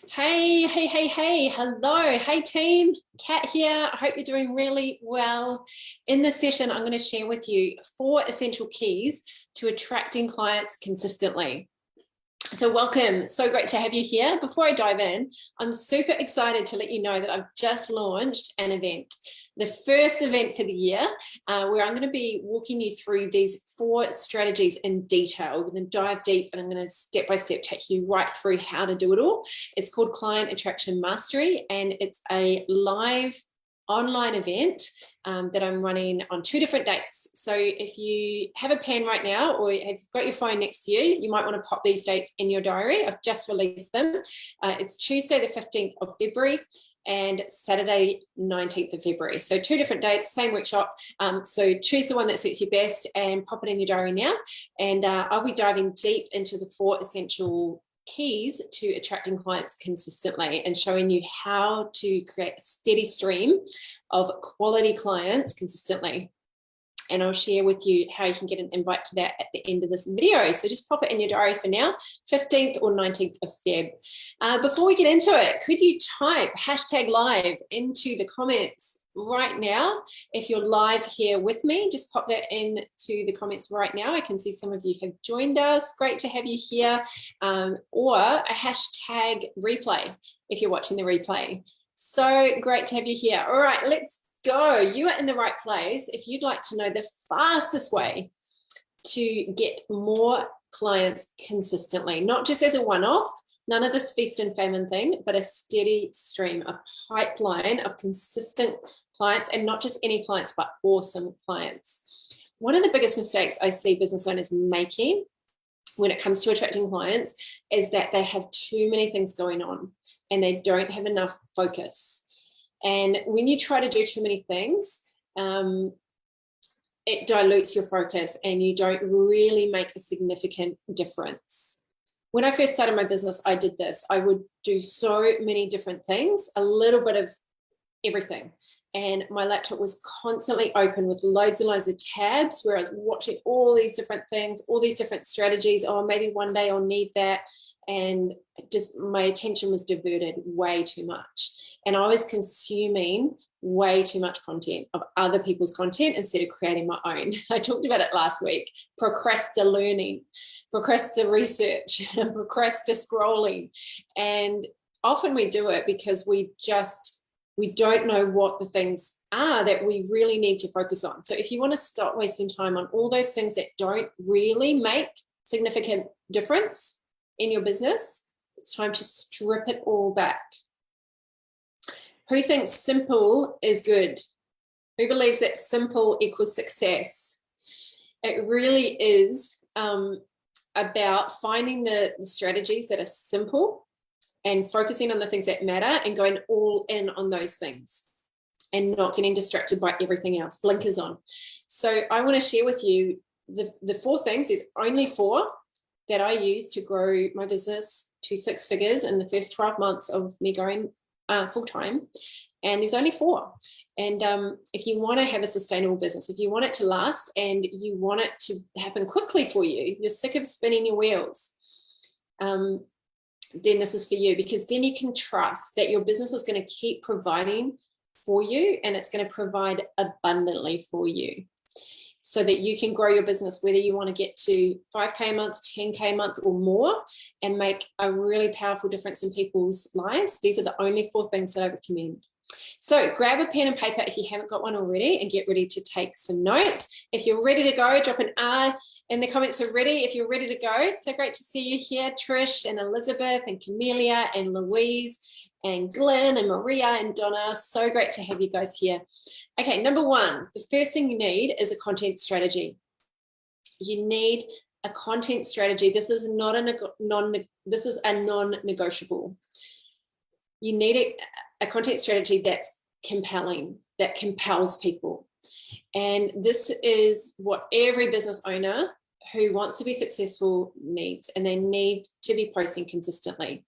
Hey, hello. Hey team, Kat here. I hope you're doing really well. In this session, I'm going to share with you 4 essential keys to attracting clients consistently. So welcome, so great to have you here. Before I dive in, I'm super excited to let you know that I've just launched an event, the first event for the year, where I'm going to be walking you through these 4 strategies in detail. We're going to dive deep and I'm going to step by step take you right through how to do it all. It's called Client Attraction Mastery, and it's a live online event that I'm running on 2 different dates. So if you have a pen right now or if you've got your phone next to you, you might want to pop these dates in your diary. I've just released them. It's Tuesday the 15th of February and Saturday 19th of February. So 2 different dates, same workshop. So choose the one that suits you best and pop it in your diary now. And I'll be diving deep into the 4 essential keys to attracting clients consistently and showing you how to create a steady stream of quality clients consistently. And I'll share with you how you can get an invite to that at the end of this video. So just pop it in your diary for now, 15th or 19th of Feb. Before we get into it, could you type #live into the comments right now? If you're live here with me, just pop that into the comments right now. I can see some of you have joined us. Great to have you here. Or a #replay if you're watching the replay. So great to have you here. All right, let's go. You are in the right place. If you'd like to know the fastest way to get more clients consistently, not just as a one-off, none of this feast and famine thing, but a steady stream, a pipeline of consistent clients, and not just any clients, but awesome clients. One of the biggest mistakes I see business owners making when it comes to attracting clients is that they have too many things going on and they don't have enough focus. And when you try to do too many things, it dilutes your focus and you don't really make a significant difference. When I first started my business, I did this. I would do so many different things, a little bit of everything. And my laptop was constantly open with loads and loads of tabs where I was watching all these different things, all these different strategies. Oh, maybe one day I'll need that. And just my attention was diverted way too much. And I was consuming way too much content of other people's content instead of creating my own. I talked about it last week. Procrastinating, research, scrolling. And often we do it because we don't know what the things are that we really need to focus on. So if you want to stop wasting time on all those things that don't really make significant difference in your business, it's time to strip it all back. Who thinks simple is good? Who believes that simple equals success? It really is about finding the strategies that are simple and focusing on the things that matter and going all in on those things and not getting distracted by everything else, blinkers on. So I want to share with you the 4 things. There's only 4 that I use to grow my business to 6 figures in the first 12 months of me going full-time. And there's only 4. And if you want to have a sustainable business, if you want it to last and you want it to happen quickly for you, you're sick of spinning your wheels, then this is for you, because then you can trust that your business is going to keep providing for you and it's going to provide abundantly for you so that you can grow your business, whether you want to get to 5K a month, 10K a month or more, and make a really powerful difference in people's lives. These are the only 4 things that I recommend. So grab a pen and paper if you haven't got one already and get ready to take some notes. If you're ready to go, drop an R in the comments already if you're ready to go. So great to see you here, Trish and Elizabeth and Camelia and Louise and Glenn and Maria and Donna. So great to have you guys here. Okay, number 1, the first thing you need is a content strategy. You need a content strategy. This is not a non-negotiable. You need a content strategy that's compelling, that compels people. And this is what every business owner who wants to be successful needs, and they need to be posting consistently.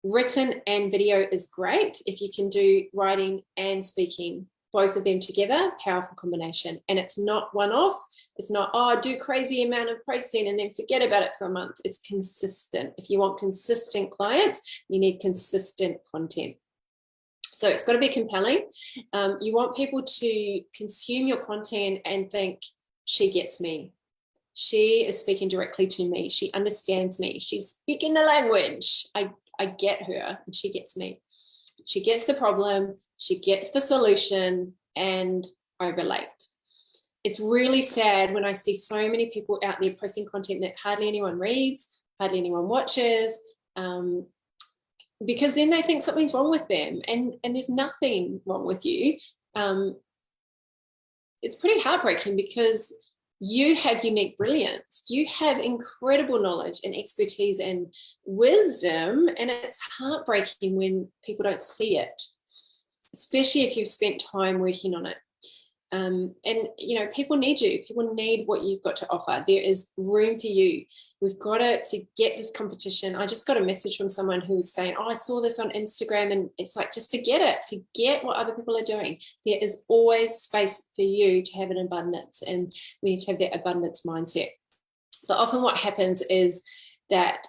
Written and video is great if you can do writing and speaking both of them together, powerful combination. And it's not one-off. It's not, oh, do crazy amount of posting and then forget about it for a month. It's consistent. If you want consistent clients, you need consistent content. So it's got to be compelling. You want people to consume your content and think, she gets me. She is speaking directly to me. She understands me. She's speaking the language. I get her and she gets me. She gets the problem. She gets the solution, and I relate. It's really sad when I see so many people out there posting content that hardly anyone reads, hardly anyone watches, because then they think something's wrong with them, and there's nothing wrong with you. It's pretty heartbreaking because you have unique brilliance. You have incredible knowledge and expertise and wisdom, and it's heartbreaking when people don't see it, especially if you've spent time working on it. And, you know, people need you. People need what you've got to offer. There is room for you. We've got to forget this competition. I just got a message from someone who was saying, oh, I saw this on Instagram, and it's like, just forget it. Forget what other people are doing. There is always space for you to have an abundance, and we need to have that abundance mindset. But often what happens is that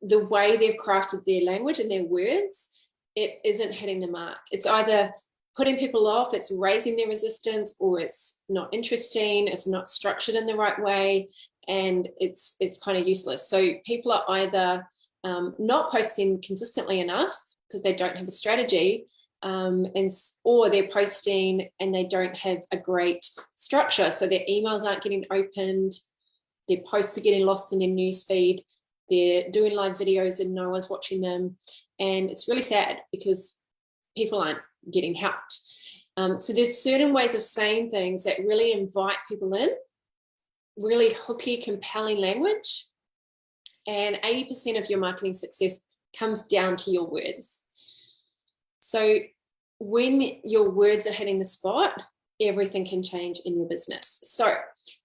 the way they've crafted their language and their words, it isn't hitting the mark. It's either putting people off, it's raising their resistance, or it's not interesting, it's not structured in the right way, and it's kind of useless. So people are either not posting consistently enough because they don't have a strategy, or they're posting and they don't have a great structure. So their emails aren't getting opened, their posts are getting lost in their newsfeed, they're doing live videos and no one's watching them. And it's really sad because people aren't getting helped. So there's certain ways of saying things that really invite people in, really hooky, compelling language. And 80% of your marketing success comes down to your words. So when your words are hitting the spot, everything can change in your business. So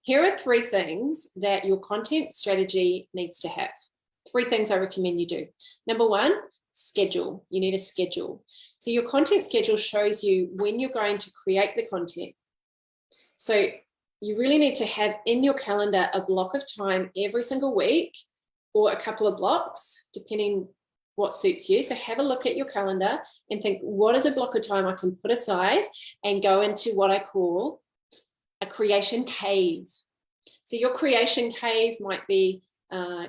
here are 3 things that your content strategy needs to have. 3 things I recommend you do. Number 1, schedule. You need a schedule. So your content schedule shows you when you're going to create the content. So you really need to have in your calendar a block of time every single week, or a couple of blocks, depending what suits you. So have a look at your calendar and think, what is a block of time I can put aside and go into what I call a creation cave. So your creation cave might be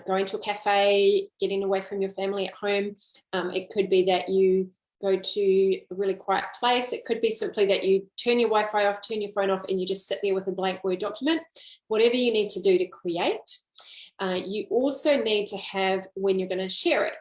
going to a cafe, getting away from your family at home. It could be that you go to a really quiet place. It could be simply that you turn your Wi-Fi off, turn your phone off, and you just sit there with a blank Word document. Whatever you need to do to create. You also need to have when you're going to share it.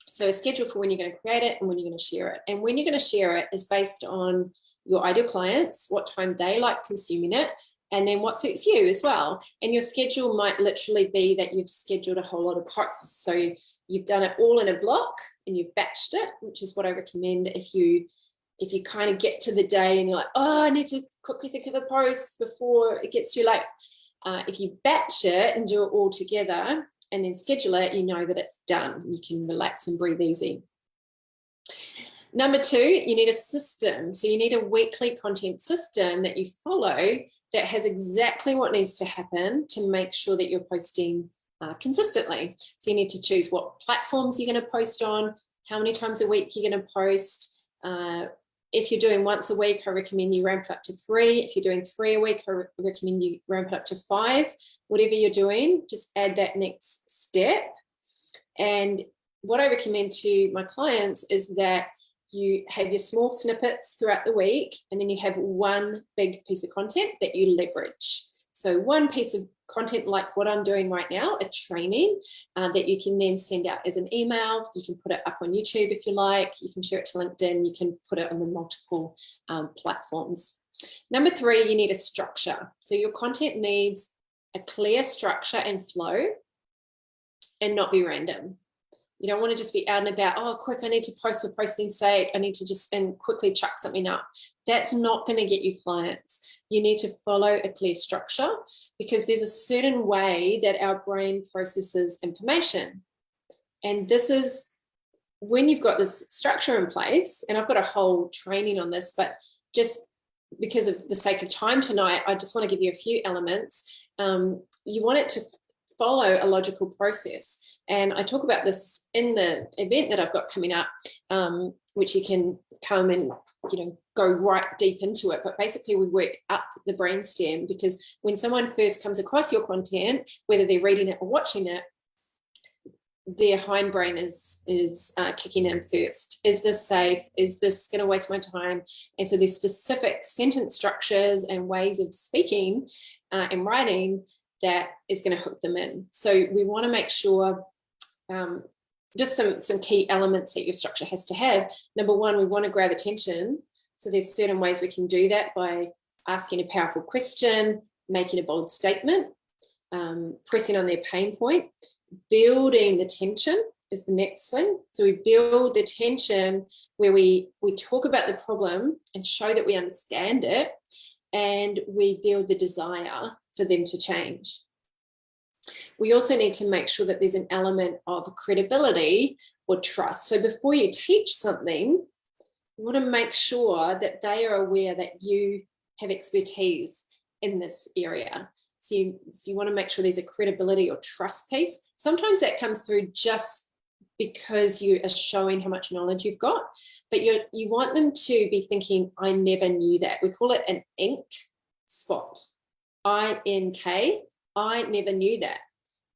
So a schedule for when you're going to create it and when you're going to share it. And when you're going to share it is based on your ideal clients, what time they like consuming it, and then what suits you as well. And your schedule might literally be that you've scheduled a whole lot of posts. So you've done it all in a block and you've batched it, which is what I recommend if you kind of get to the day and you're like, oh, I need to quickly think of a post before it gets too late. If you batch it and do it all together and then schedule it, you know that it's done. You can relax and breathe easy. Number 2, you need a system. So you need a weekly content system that you follow that has exactly what needs to happen to make sure that you're posting consistently. So you need to choose what platforms you're going to post on, how many times a week you're going to post. If you're doing once a week, I recommend you ramp it up to 3. If you're doing 3 a week, I recommend you ramp it up to 5. Whatever you're doing, just add that next step. And what I recommend to my clients is that you have your small snippets throughout the week, and then you have one big piece of content that you leverage. So one piece of content like what I'm doing right now, a training that you can then send out as an email. You can put it up on YouTube if you like. You can share it to LinkedIn. You can put it on the multiple platforms. Number 3, you need a structure. So your content needs a clear structure and flow and not be random. You don't want to just be out and about, oh, quick, I need to post for posting's sake. I need to just and quickly chuck something up. That's not going to get you clients. You need to follow a clear structure because there's a certain way that our brain processes information. And this is when you've got this structure in place, and I've got a whole training on this, but just because of the sake of time tonight, I just want to give you a few elements. You want it to follow a logical process. And I talk about this in the event that I've got coming up, which you can come and, go right deep into it. But basically we work up the brainstem, because when someone first comes across your content, whether they're reading it or watching it, their hindbrain is kicking in first. Is this safe? Is this going to waste my time? And so there's specific sentence structures and ways of speaking and writing that is going to hook them in. So we want to make sure just some key elements that your structure has to have. Number one, we want to grab attention. So there's certain ways we can do that by asking a powerful question, making a bold statement, pressing on their pain point. Building the tension is the next thing. So we build the tension where we talk about the problem and show that we understand it, and we build the desire for them to change. We also need to make sure that there's an element of credibility or trust. So before you teach something, you want to make sure that they are aware that you have expertise in this area. So you want to make sure there's a credibility or trust piece. Sometimes that comes through just because you are showing how much knowledge you've got, but you want them to be thinking, I never knew that. We call it an ink spot. I-N-K, I never knew that.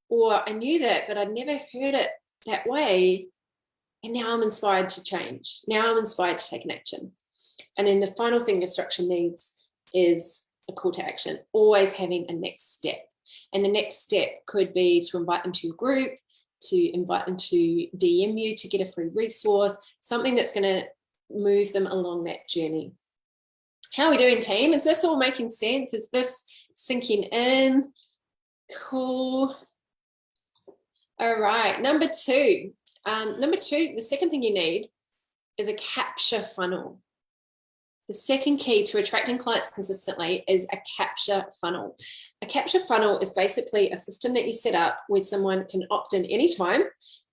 Or I knew that, but I'd never heard it that way. And now I'm inspired to change. Now I'm inspired to take an action. And then the final thing your structure needs is a call to action, always having a next step. And the next step could be to invite them to your group, to invite them to DM you to get a free resource, something that's going to move them along that journey. How are we doing, team? Is this all making sense? Is this sinking in? Cool. All right, number two, the second thing you need is a capture funnel. The second key to attracting clients consistently is a capture funnel. A capture funnel is basically a system that you set up where someone can opt in anytime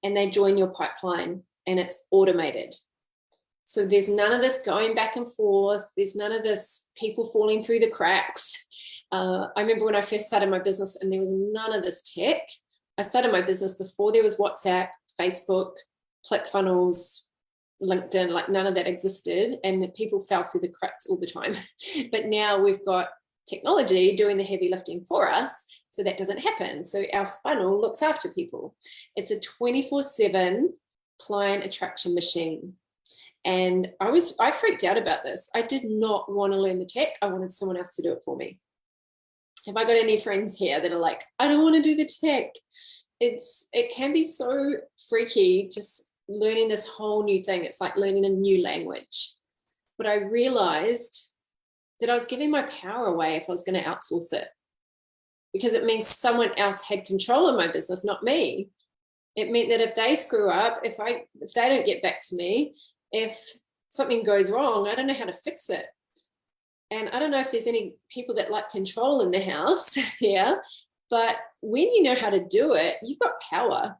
and they join your pipeline, and it's automated. So there's none of this going back and forth. There's none of this people falling through the cracks. I remember when I first started my business and there was none of this tech. I started my business before there was WhatsApp, Facebook, ClickFunnels, LinkedIn, like none of that existed, and that people fell through the cracks all the time. But now we've got technology doing the heavy lifting for us, so that doesn't happen. So our funnel looks after people. It's a 24/7 client attraction machine. And I freaked out about this. I did not want to learn the tech. I wanted someone else to do it for me. Have I got any friends here that are like, I don't want to do the tech? It can be so freaky just learning this whole new thing. It's like learning a new language. But I realized that I was giving my power away if I was going to outsource it, because it means someone else had control of my business, not me. It meant that if they screw up, if they don't get back to me, if something goes wrong, I don't know how to fix it. And I don't know if there's any people that like control in the house here, but when you know how to do it, you've got power.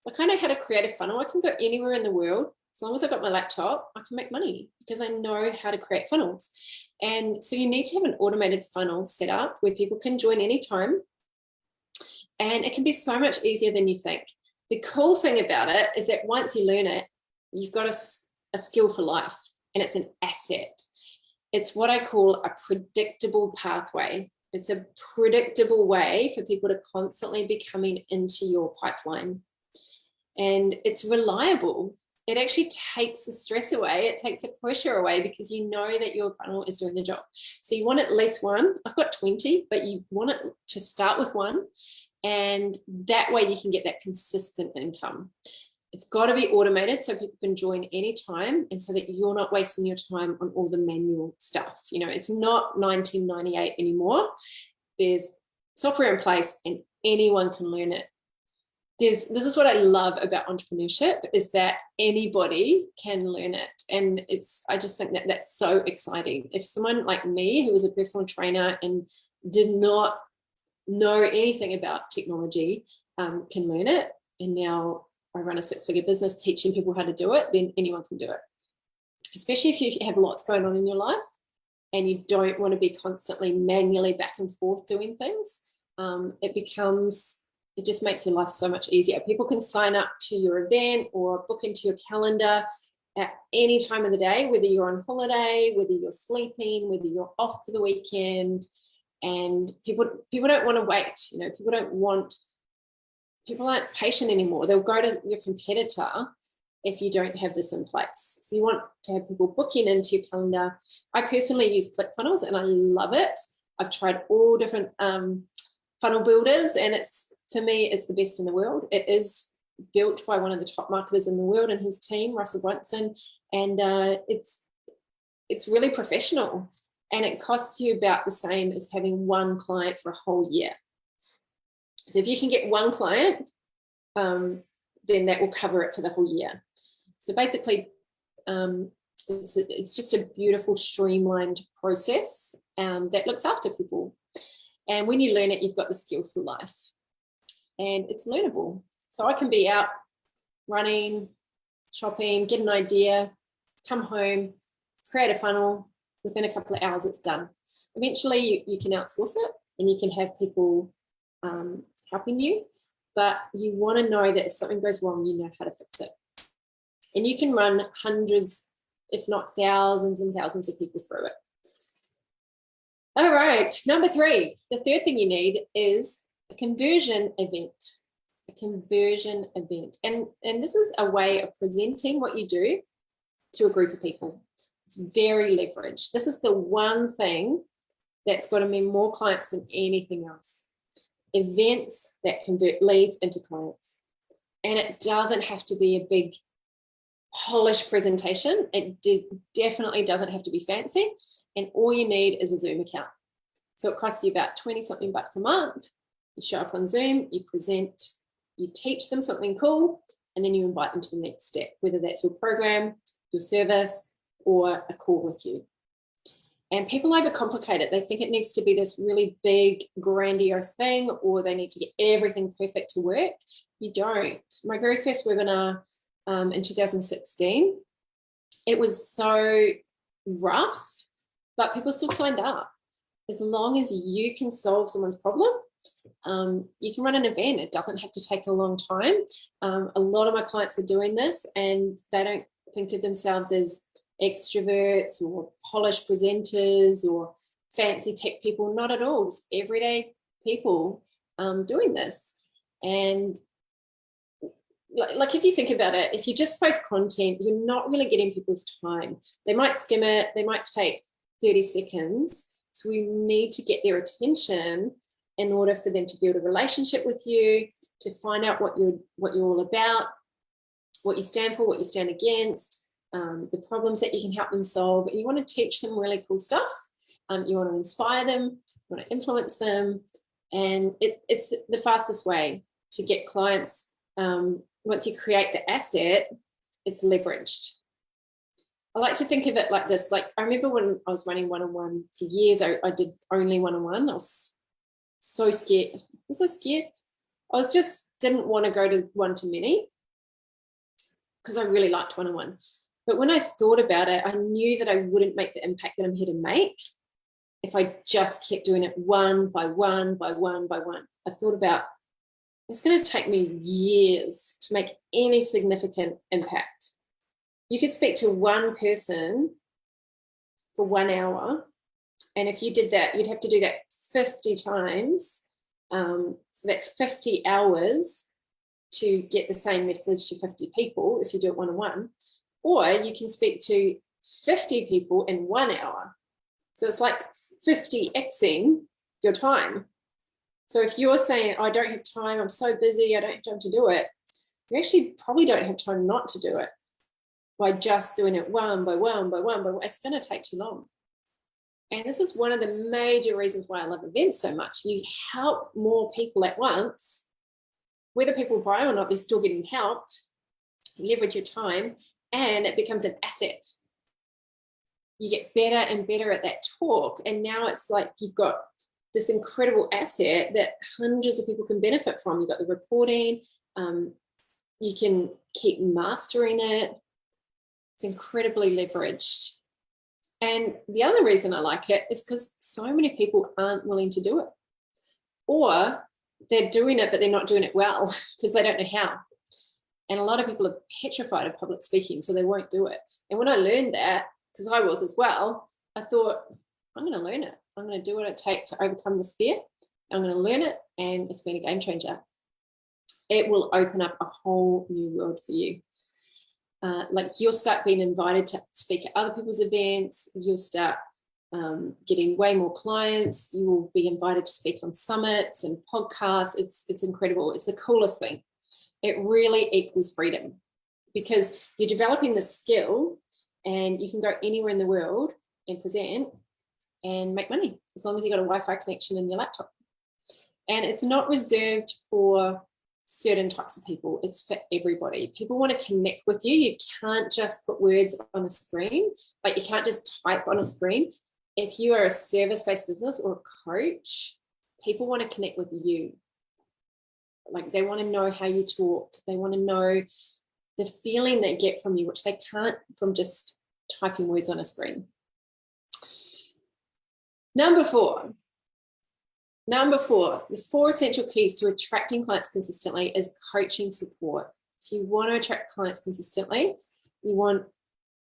Like I know how to create a funnel. I can go anywhere in the world. As long as I've got my laptop, I can make money because I know how to create funnels. And so you need to have an automated funnel set up where people can join anytime. And it can be so much easier than you think. The cool thing about it is that once you learn it, you've got a skill for life, and it's an asset. It's what I call a predictable pathway. It's a predictable way for people to constantly be coming into your pipeline. And it's reliable. It actually takes the stress away. It takes the pressure away because you know that your funnel is doing the job. So you want at least one. I've got 20, but you want it to start with one. And that way you can get that consistent income. It's got to be automated so people can join anytime, and so that you're not wasting your time on all the manual stuff. You know, it's not 1998 anymore. There's software in place and anyone can learn it. This is what I love about entrepreneurship, is that anybody can learn it. And I just think that that's so exciting. If someone like me, who was a personal trainer and did not know anything about technology, can learn it, and now I run a 6-figure business teaching people how to do it, then anyone can do it. Especially if you have lots going on in your life, and you don't want to be constantly manually back and forth doing things, it just makes your life so much easier. People can sign up to your event or book into your calendar at any time of the day, whether you're on holiday, whether you're sleeping, whether you're off for the weekend. And people don't want to wait. You know, people aren't patient anymore. They'll go to your competitor if you don't have this in place. So you want to have people booking into your calendar. I personally use ClickFunnels and I love it. I've tried all different funnel builders, and to me, it's the best in the world. It is built by one of the top marketers in the world and his team, Russell Brunson, and it's really professional, and it costs you about the same as having one client for a whole year. So if you can get one client, then that will cover it for the whole year. So basically, it's just a beautiful, streamlined process that looks after people. And when you learn it, you've got the skill for life. And it's learnable. So I can be out running, shopping, get an idea, come home, create a funnel. Within a couple of hours, it's done. Eventually, you can outsource it and you can have people helping you. But you want to know that if something goes wrong, you know how to fix it. And you can run hundreds, if not thousands and thousands of people through it. All right, number 3, the third thing you need is a conversion event. A conversion event. And this is a way of presenting what you do to a group of people. It's very leveraged. This is the one thing that's going to mean more clients than anything else. Events that convert leads into clients. And it doesn't have to be a big polished presentation. It definitely doesn't have to be fancy. And all you need is a Zoom account. So it costs you about 20 something bucks a month. You show up on Zoom, you present, you teach them something cool, and then you invite them to the next step, whether that's your program, your service, or a call with you. And people overcomplicate it. They think it needs to be this really big, grandiose thing, or they need to get everything perfect to work. You don't. My very first webinar in 2016, it was so rough, but people still signed up. As long as you can solve someone's problem, you can run an event. It doesn't have to take a long time. A lot of my clients are doing this, and they don't think of themselves as extroverts or polished presenters or fancy tech people. Not at all. Just everyday people doing this. And like if you think about it, if you just post content, you're not really getting people's time. They might skim it. They might take 30 seconds. So we need to get their attention in order for them to build a relationship with you, to find out what you're all about, what you stand for, what you stand against, the problems that you can help them solve. And you want to teach them really cool stuff. You want to inspire them, you want to influence them. And it's the fastest way to get clients. Once you create the asset, it's leveraged. I like to think of it like this. Like, I remember when I was running one-on-one for years, I did only one-on-one. I was so scared. I was just didn't want to go to one-to-many because I really liked one-on-one. But when I thought about it, I knew that I wouldn't make the impact that I'm here to make if I just kept doing it one by one by one by one. I thought about, it's going to take me years to make any significant impact. You could speak to one person for 1 hour. And if you did that, you'd have to do that 50 times. So that's 50 hours to get the same message to 50 people if you do it one-on-one. Or you can speak to 50 people in 1 hour. So it's like 50xing your time. So if you're saying, I don't have time, I'm so busy, I don't have time to do it, you actually probably don't have time not to do it by just doing it one by one by one by one. It's going to take too long. And this is one of the major reasons why I love events so much. You help more people at once. Whether people buy or not, they're still getting helped. You leverage your time, and it becomes an asset. You get better and better at that talk. And now it's like you've got this incredible asset that hundreds of people can benefit from. You've got the recording. You can keep mastering it. It's incredibly leveraged. And the other reason I like it is because so many people aren't willing to do it, or they're doing it, but they're not doing it well because they don't know how. And a lot of people are petrified of public speaking, so they won't do it. And when I learned that, because I was as well, I thought, I'm going to learn it. I'm going to do what it takes to overcome this fear. I'm going to learn it, and it's been a game changer. It will open up a whole new world for you. Like you'll start being invited to speak at other people's events. You'll start getting way more clients. You will be invited to speak on summits and podcasts. It's incredible. It's the coolest thing. It really equals freedom, because you're developing the skill and you can go anywhere in the world and present and make money as long as you've got a Wi-Fi connection in your laptop. And it's not reserved for certain types of people. It's for everybody. People want to connect with you. You can't just put words on a screen. Like you can't just type on a screen. If you are a service-based business or a coach, people want to connect with you. Like they want to know how you talk. They want to know the feeling they get from you, which they can't from just typing words on a screen. Number four, the 4 essential keys to attracting clients consistently is coaching support. If you want to attract clients consistently, you want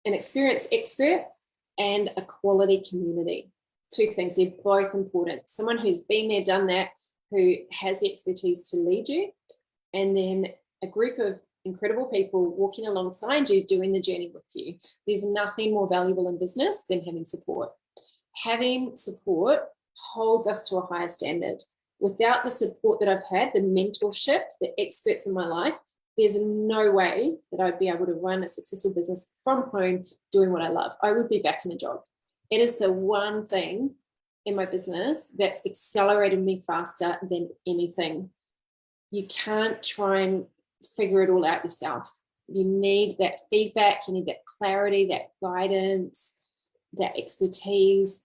an experienced expert and a quality community. 2 things, they're both important. Someone who's been there, done that, who has the expertise to lead you, and then a group of incredible people walking alongside you, doing the journey with you. There's nothing more valuable in business than having support. Having support holds us to a higher standard. Without the support that I've had, the mentorship, the experts in my life, there's no way that I'd be able to run a successful business from home doing what I love. I would be back in a job. It is the one thing in my business that's accelerated me faster than anything. You can't try and figure it all out yourself. You need that feedback, you need that clarity, that guidance, that expertise,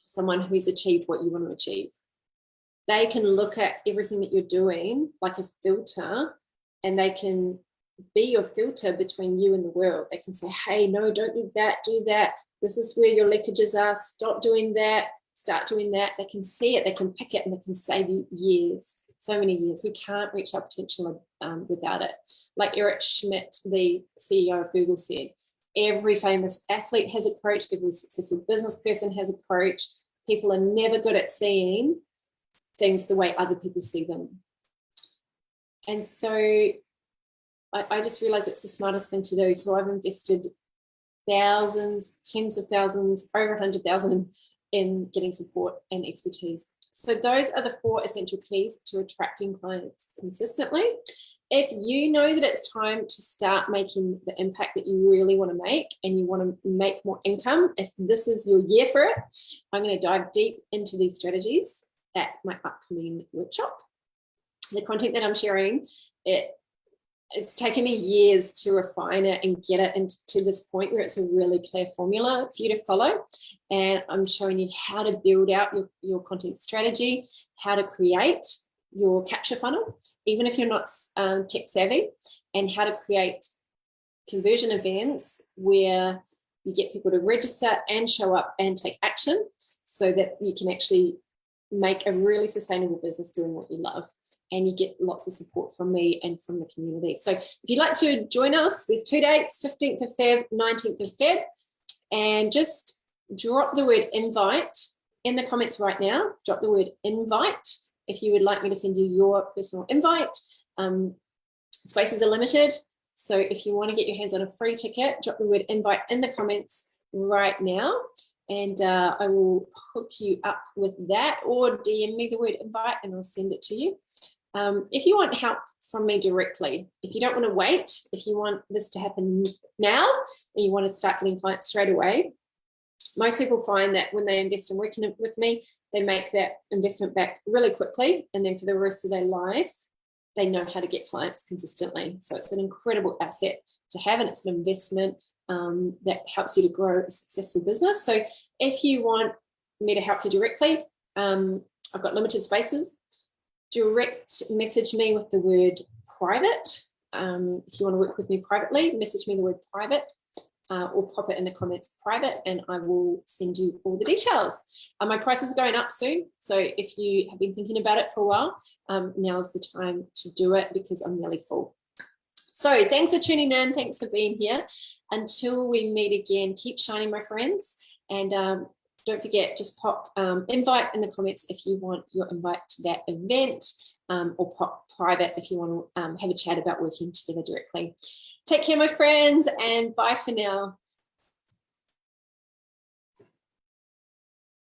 someone who's achieved what you want to achieve. They can look at everything that you're doing like a filter, and they can be your filter between you and the world. They can say, hey, no, don't do that, do that. This is where your leakages are. Stop doing that, start doing that. They can see it, they can pick it, and they can save you years, so many years. We can't reach our potential without it. Like Eric Schmidt, the CEO of Google, said, every famous athlete has a coach, every successful business person has a coach. People are never good at seeing things the way other people see them. And so I just realized it's the smartest thing to do. So I've invested thousands, tens of thousands, over 100,000 in getting support and expertise. So those are the 4 essential keys to attracting clients consistently. If you know that it's time to start making the impact that you really want to make, and you want to make more income, if this is your year for it, I'm going to dive deep into these strategies at my upcoming workshop. The content that I'm sharing, it's taken me years to refine it and get it into this point where it's a really clear formula for you to follow. And I'm showing you how to build out your content strategy, how to create your capture funnel, even if you're not tech savvy, and how to create conversion events where you get people to register and show up and take action so that you can actually make a really sustainable business doing what you love. And you get lots of support from me and from the community. So if you'd like to join us, there's 2 dates, 15th of Feb, 19th of Feb, and just drop the word invite in the comments right now. Drop the word invite if you would like me to send you your personal invite. Spaces are limited, so if you want to get your hands on a free ticket, drop the word invite in the comments right now, and I will hook you up with that, or DM me the word invite and I'll send it to you. If you want help from me directly, if you don't want to wait, if you want this to happen now and you want to start getting clients straight away, most people find that when they invest in working with me, they make that investment back really quickly, and then for the rest of their life, they know how to get clients consistently. So it's an incredible asset to have, and it's an investment that helps you to grow a successful business. So if you want me to help you directly, I've got limited spaces. Direct message me with the word private. If you want to work with me privately, message me the word private. or pop it in the comments private and I will send you all the details. My prices are going up soon. So if you have been thinking about it for a while, now's the time to do it because I'm nearly full. So thanks for tuning in. Thanks for being here. Until we meet again, keep shining, my friends. And don't forget, just pop invite in the comments if you want your invite to that event, or pop private if you want to have a chat about working together directly. Take care, my friends, and bye for now.